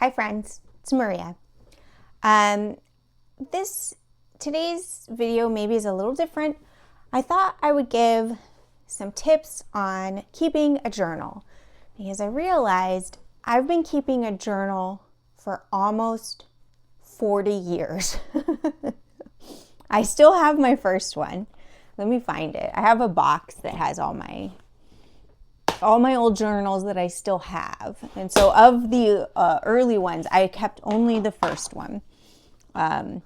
Hi friends, it's Maria. Um, today's video maybe is a little different. I thought I would give some tips on keeping a journal because I realized I've been keeping a journal for almost 40 years. I still have my first one. Let me find it. I have a box that has all my old journals that I still have. And so of the early ones, I kept only the first one. I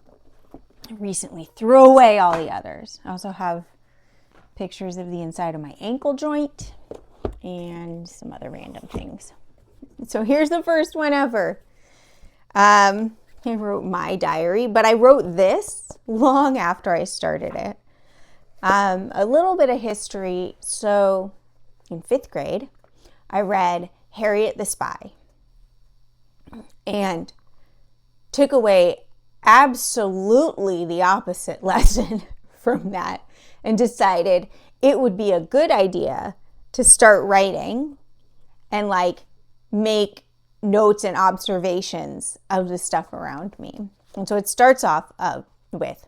recently threw away all the others. I also have pictures of the inside of my ankle joint and some other random things. So here's the first one ever. I wrote my diary, but I wrote this long after I started it. A little bit of history. So in 5th grade, I read Harriet the Spy and took away absolutely the opposite lesson from that and decided it would be a good idea to start writing and make notes and observations of the stuff around me. And so it starts off with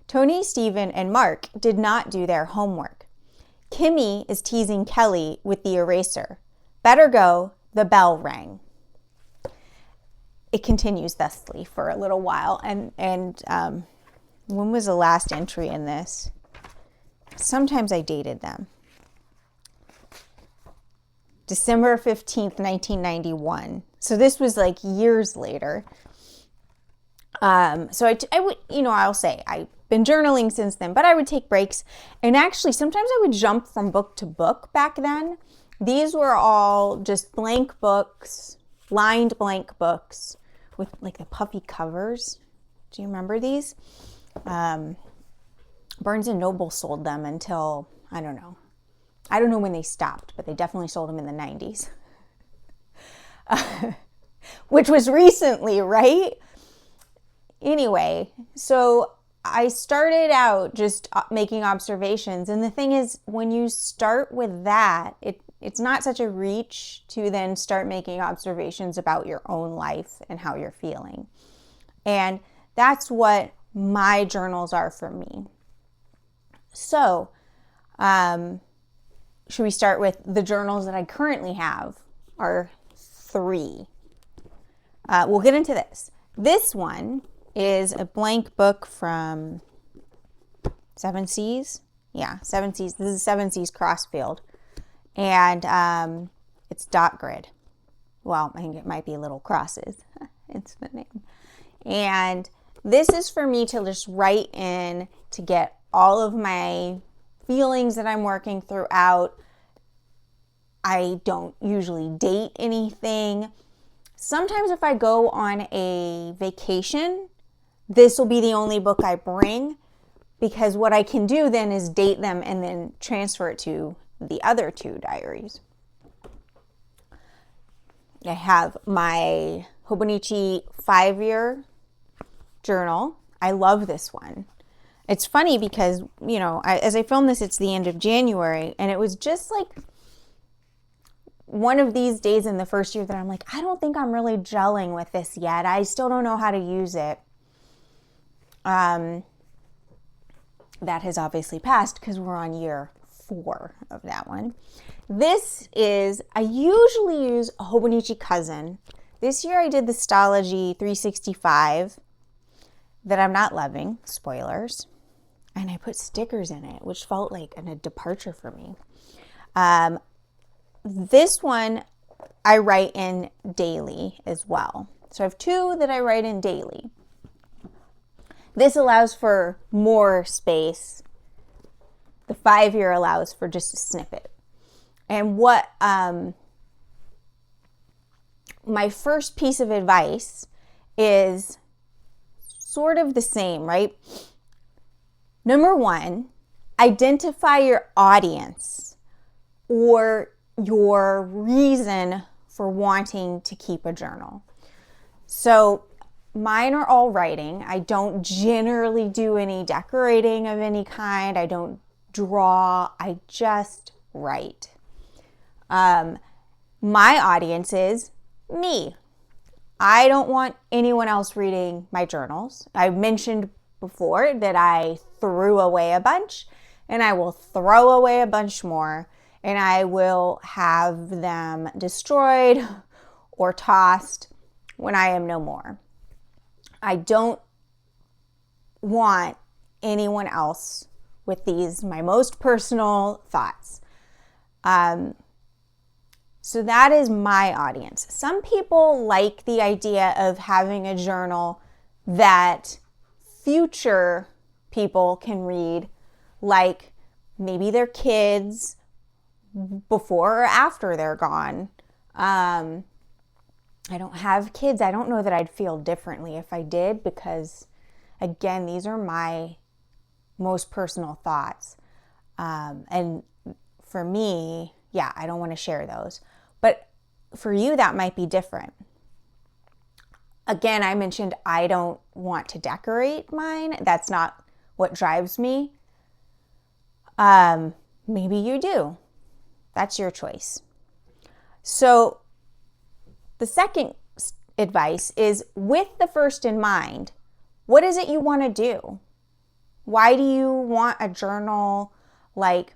Tony, Stephen, and Mark did not do their homework. Kimmy is teasing Kelly with the eraser. Better go, the bell rang. It continues thusly for a little while. And when was the last entry in this? Sometimes I dated them. December 15th, 1991. So this was like years later. So I would, I'll say I've been journaling since then, but I would take breaks. And actually, sometimes I would jump from book to book back then. These were all just blank books, lined blank books with like the puffy covers. Do you remember these? Barnes & Noble sold them until, I don't know when they stopped, but they definitely sold them in the 90s. Which was recently, right? Anyway, so I started out just making observations. And the thing is, when you start with that, it's not such a reach to then start making observations about your own life and how you're feeling. And that's what my journals are for me. So, should we start with the journals that I currently have are 3. We'll get into this. This one is a blank book from Seven Seas. Yeah, Seven Seas. This is Seven Seas Crossfield. And it's dot grid. Well, I think it might be little crosses. It's the name. And this is for me to just write in to get all of my feelings that I'm working through out. I don't usually date anything. Sometimes if I go on a vacation, this will be the only book I bring, because what I can do then is date them and then transfer it to the other 2 diaries. I have my Hobonichi 5-year journal. I love this one. It's funny because, as I film this, it's the end of January, and it was just like one of these days in the first year that I'm like, I don't think I'm really gelling with this yet. I still don't know how to use it. That has obviously passed because we're on year 4 of that one. I usually use a Hobonichi Cousin. This year I did the Stalogy 365 that I'm not loving, spoilers, and I put stickers in it, which felt like a departure for me. This one I write in daily as well. So I have 2 that I write in daily. This allows for more space. The 5-year allows for just a snippet. And what my first piece of advice is sort of the same, right? Number 1, identify your audience or your reason for wanting to keep a journal. So mine are all writing. I don't generally do any decorating of any kind. I don't draw. I just write. My audience is me. I don't want anyone else reading my journals. I mentioned before that I threw away a bunch, and I will throw away a bunch more, and I will have them destroyed or tossed when I am no more. I don't want anyone else with these, my most personal thoughts. So that is my audience. Some people like the idea of having a journal that future people can read, like maybe their kids before or after they're gone. I don't have kids. I don't know that I'd feel differently if I did, because again, these are my most personal thoughts. And for me, yeah, I don't want to share those. But for you, that might be different. Again, I mentioned I don't want to decorate mine. That's not what drives me. Maybe you do. That's your choice. So the second advice is, with the first in mind, what is it you want to do? Why do you want a journal? Like,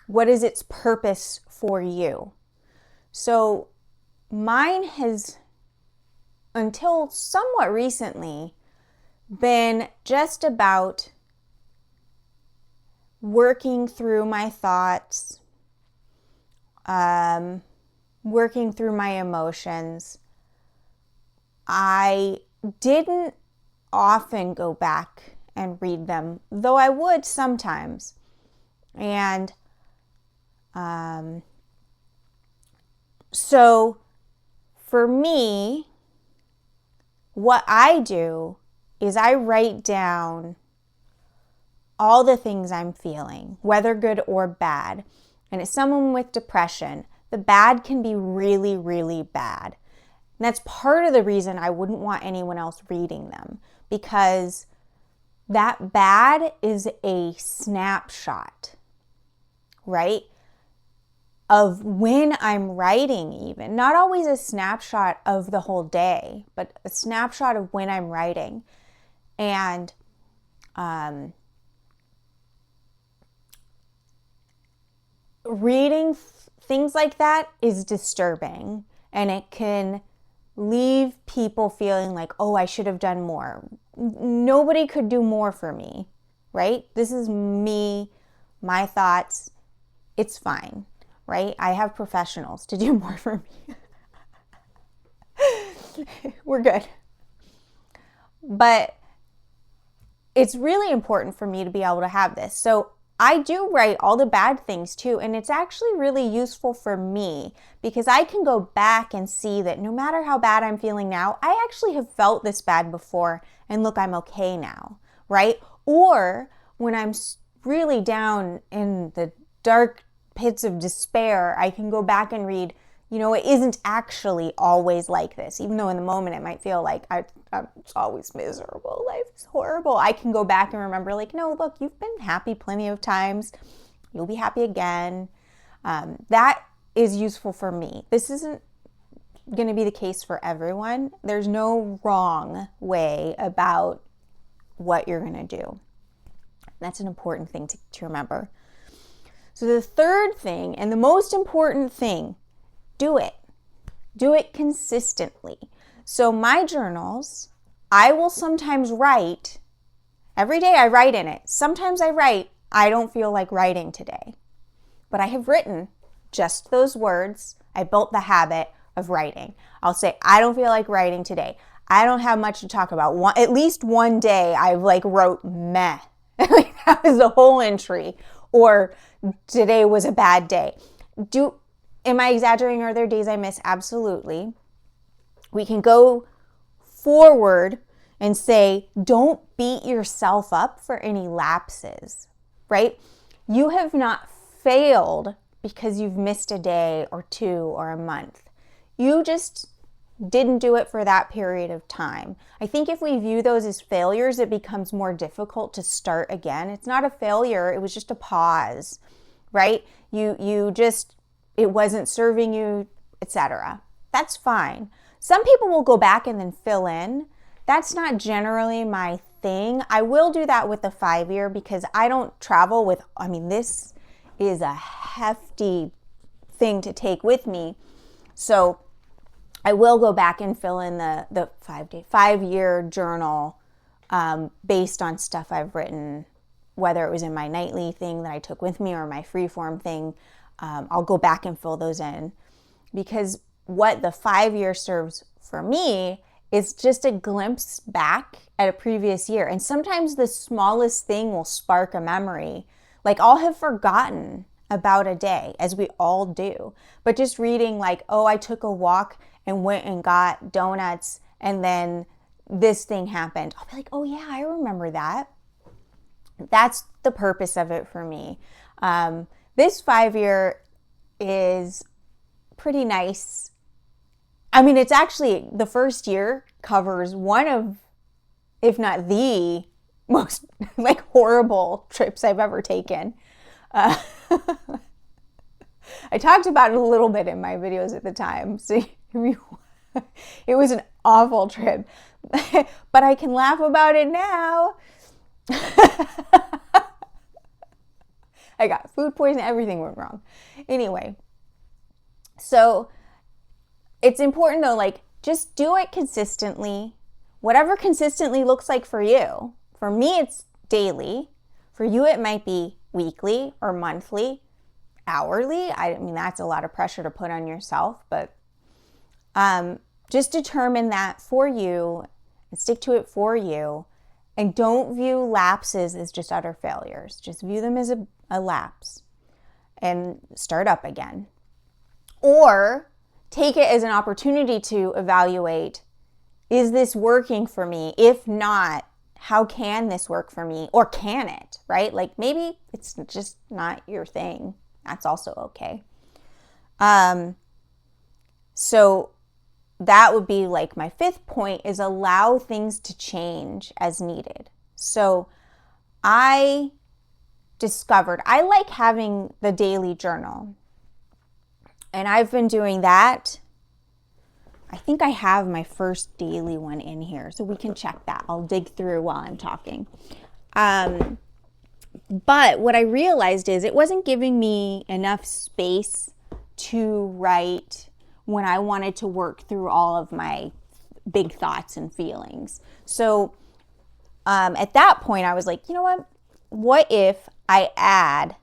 what is its purpose for you? So mine has, until somewhat recently, been just about working through my thoughts, working through my emotions. I didn't often go back and read them, though I would sometimes. And so for me, what I do is I write down all the things I'm feeling, whether good or bad. And as someone with depression, the bad can be really, really bad. And that's part of the reason I wouldn't want anyone else reading them, because that bad is a snapshot, right? Of when I'm writing, even. Not always a snapshot of the whole day, but a snapshot of when I'm writing. And reading things like that is disturbing, and it can leave people feeling like, oh, I should have done more. Nobody could do more for me, right? This is me, my thoughts. It's fine, right? I have professionals to do more for me. We're good. But it's really important for me to be able to have this. So I do write all the bad things too, and it's actually really useful for me, because I can go back and see that no matter how bad I'm feeling now, I actually have felt this bad before, and look, I'm okay now, right? Or when I'm really down in the dark pits of despair, I can go back and read, it isn't actually always like this. Even though in the moment it might feel like I'm always miserable, life is horrible. I can go back and remember, like, no, look, you've been happy plenty of times. You'll be happy again. That is useful for me. This isn't going to be the case for everyone. There's no wrong way about what you're going to do. That's an important thing to remember. So the third thing, and the most important thing, do it. Do it consistently. So my journals, I will sometimes write, every day I write in it. Sometimes I write, I don't feel like writing today. But I have written just those words. I built the habit of writing. I'll say, I don't feel like writing today. I don't have much to talk about. At least one day I wrote meh. That was the whole entry. Or today was a bad day. Am I exaggerating? Are there days I miss? Absolutely. We can go forward and say, don't beat yourself up for any lapses, right? You have not failed because you've missed a day or two or a month. You just didn't do it for that period of time. I think if we view those as failures, it becomes more difficult to start again. It's not a failure. It was just a pause, right? It wasn't serving you, etc. That's fine. Some people will go back and then fill in. That's not generally my thing. I will do that with the 5-year because I don't travel with, this is a hefty thing to take with me. So I will go back and fill in the 5-year journal based on stuff I've written, whether it was in my nightly thing that I took with me or my freeform thing. I'll go back and fill those in, because what the 5-year serves for me is just a glimpse back at a previous year. And sometimes the smallest thing will spark a memory. Like, I'll have forgotten about a day, as we all do, but just reading like, oh, I took a walk and went and got donuts and then this thing happened. I'll be like, oh yeah, I remember that. That's the purpose of it for me. This 5-year is pretty nice. It's actually, the first year covers one of, if not the most horrible trips I've ever taken. I talked about it a little bit in my videos at the time. So it was an awful trip, but I can laugh about it now. I got food poisoning, everything went wrong. Anyway, so it's important though, just do it consistently, whatever consistently looks like for you. For me, it's daily. For you, it might be weekly or monthly, hourly. That's a lot of pressure to put on yourself, but just determine that for you and stick to it for you. And don't view lapses as just utter failures. Just view them as a lapse and start up again. Or take it as an opportunity to evaluate, is this working for me? If not, how can this work for me? Or can it, right? Maybe it's just not your thing. That's also okay. So that would be my 5th point, is allow things to change as needed. So I discovered I like having the daily journal. And I've been doing that. I think I have my first daily one in here, so we can check that. I'll dig through while I'm talking. But what I realized is it wasn't giving me enough space to write when I wanted to work through all of my big thoughts and feelings. So at that point, I was like, you know what? What if I add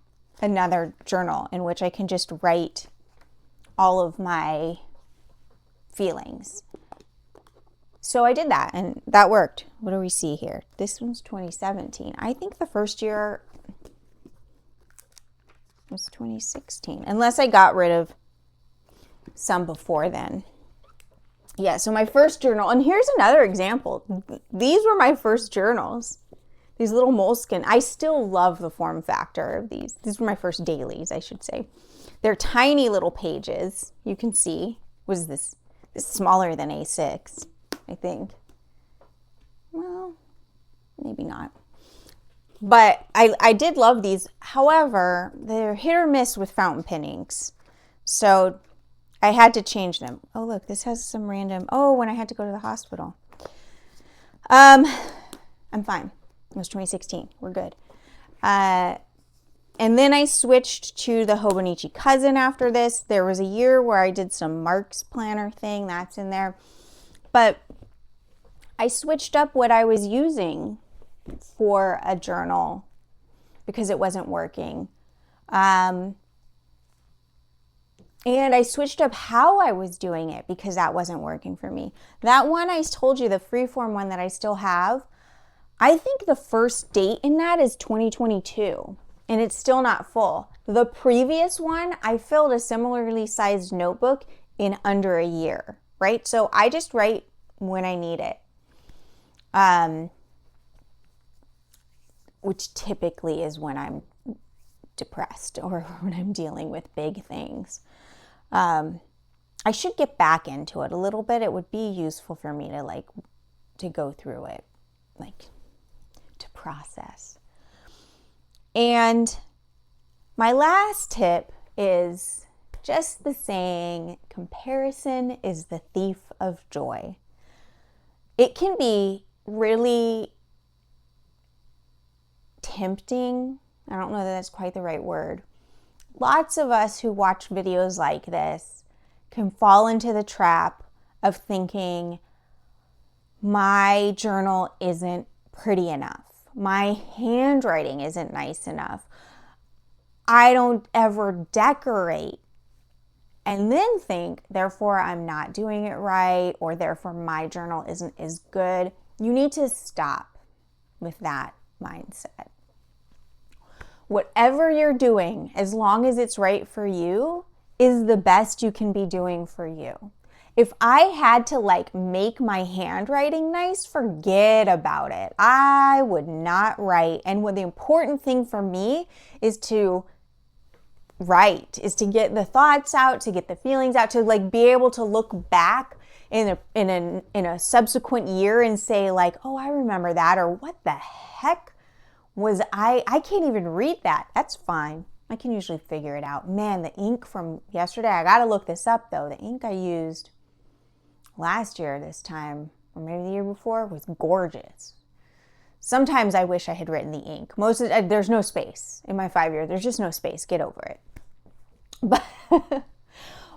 another journal in which I can just write all of my feelings? So I did that, and that worked. What do we see here? This one's 2017. I think the first year was 2016, unless I got rid of some before then. Yeah, so my first journal, and here's another example. These were my first journals. These little Moleskine. I still love the form factor of these. These were my first dailies, I should say. They're tiny little pages. You can see. What is this? This is smaller than A6, I think. Well, maybe not. But I did love these. However, they're hit or miss with fountain pen inks. So I had to change them. Oh, look, this has some random, when I had to go to the hospital. I'm fine. It was 2016. We're good. And then I switched to the Hobonichi Cousin after this. There was a year where I did some Mark's Planner thing. That's in there. But I switched up what I was using for a journal because it wasn't working. And I switched up how I was doing it because that wasn't working for me. That one I told you, the freeform one that I still have, I think the first date in that is 2022, and it's still not full. The previous one, I filled a similarly sized notebook in under a year, right? So I just write when I need it, which typically is when I'm depressed or when I'm dealing with big things. I should get back into it a little bit. It would be useful for me to go through it, to process. And my last tip is just the saying, comparison is the thief of joy. It can be really tempting. I don't know that that's quite the right word. Lots of us who watch videos like this can fall into the trap of thinking, my journal isn't pretty enough. My handwriting isn't nice enough. I don't ever decorate. And then think, therefore, I'm not doing it right, or therefore my journal isn't as good. You need to stop with that mindset. Whatever you're doing, as long as it's right for you, is the best you can be doing for you. If I had to make my handwriting nice, forget about it. I would not write. And what the important thing for me is to write, is to get the thoughts out, to get the feelings out, to be able to look back in a subsequent year and say oh, I remember that, or what the heck was I can't even read that. That's fine. I can usually figure it out. Man, the ink from yesterday, I got to look this up though. The ink I used last year this time, or maybe the year before, was gorgeous. Sometimes I wish I had written the ink. There's no space in my 5 years. There's just no space. Get over it.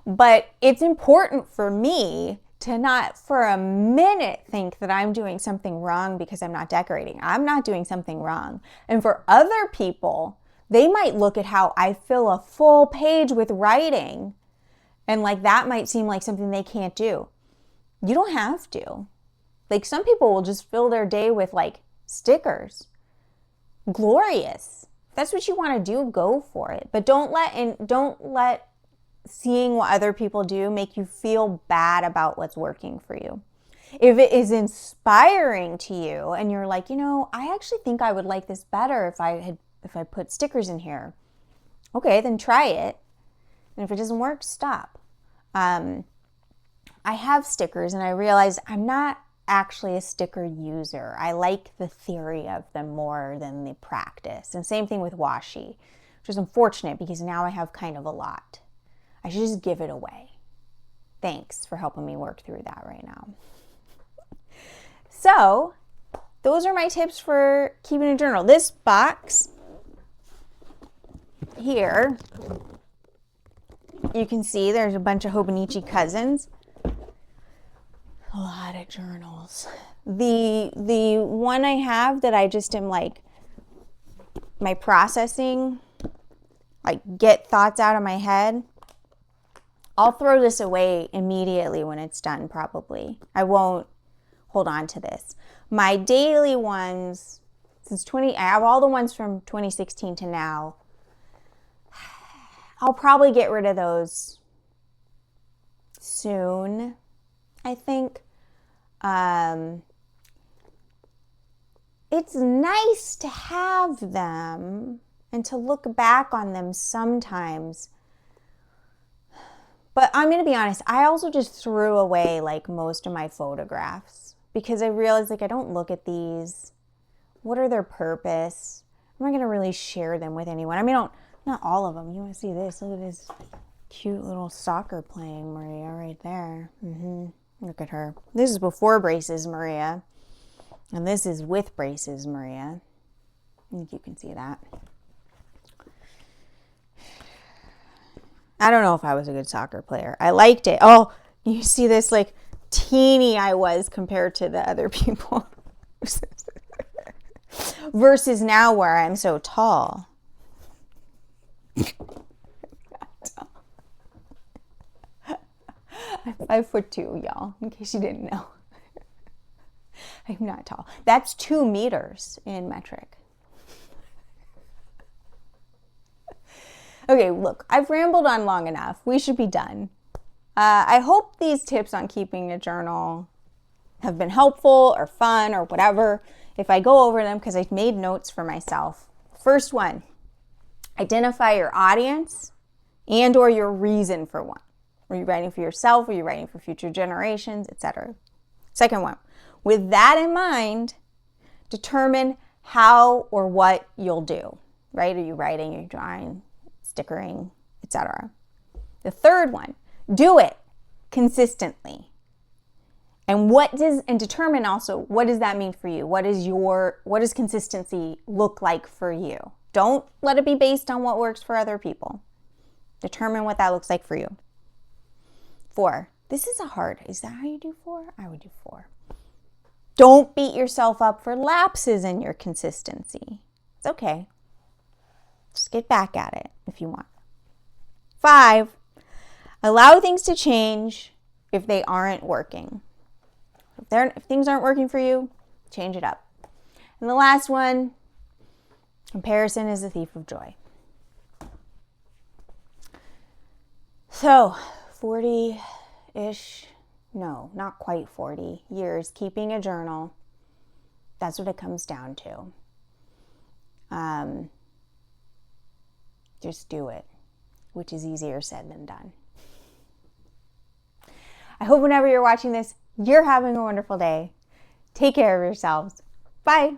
But it's important for me to not for a minute think that I'm doing something wrong because I'm not decorating. I'm not doing something wrong. And for other people, they might look at how I fill a full page with writing and that might seem like something they can't do. You don't have to. Some people will just fill their day with stickers. Glorious. If that's what you want to do, go for it. But don't let seeing what other people do make you feel bad about what's working for you. If it is inspiring to you and you're I actually think I would like this better if I put stickers in here. Okay, then try it. And if it doesn't work, stop. I have stickers and I realize I'm not actually a sticker user. I like the theory of them more than the practice. And same thing with washi, which is unfortunate because now I have kind of a lot. I should just give it away. Thanks for helping me work through that right now. So, those are my tips for keeping a journal. This box here, you can see there's a bunch of Hobonichi cousins. A lot of journals. The one I have that I just am my processing, get thoughts out of my head, I'll throw this away immediately when it's done probably. I won't hold on to this. My daily ones, I have all the ones from 2016 to now. I'll probably get rid of those soon, I think. It's nice to have them and to look back on them sometimes. But I'm going to be honest, I also just threw away most of my photographs because I realized I don't look at these. What are their purpose? I'm not going to really share them with anyone. I mean, not all of them. You want to see this? Look at this cute little soccer playing Maria right there. Look at her. This is before braces Maria. And this is with braces Maria. I think you can see that. I don't know if I was a good soccer player. I liked it. Oh, you see this teeny I was compared to the other people. Versus now where I'm so tall. I'm 5'2", y'all, in case you didn't know. I'm not tall. That's 2 meters in metric. Okay, look, I've rambled on long enough. We should be done. I hope these tips on keeping a journal have been helpful or fun or whatever. If I go over them, because I've made notes for myself. First one, identify your audience and or your reason for one. Are you writing for yourself? Are you writing for future generations, etc.? Second one, with that in mind, determine how or what you'll do. Right? Are you writing? Are you drawing? Stickering, etc. The third one, do it consistently. And determine also, what does that mean for you? What does consistency look like for you? Don't let it be based on what works for other people. Determine what that looks like for you. 4, this is is that how you do 4? I would do 4. Don't beat yourself up for lapses in your consistency. It's okay. Just get back at it if you want. 5, allow things to change if they aren't working. If things aren't working for you, change it up. And the last one, comparison is a thief of joy. So, 40-ish, no, not quite 40 years keeping a journal. That's what it comes down to. Just do it, which is easier said than done. I hope whenever you're watching this, you're having a wonderful day. Take care of yourselves. Bye.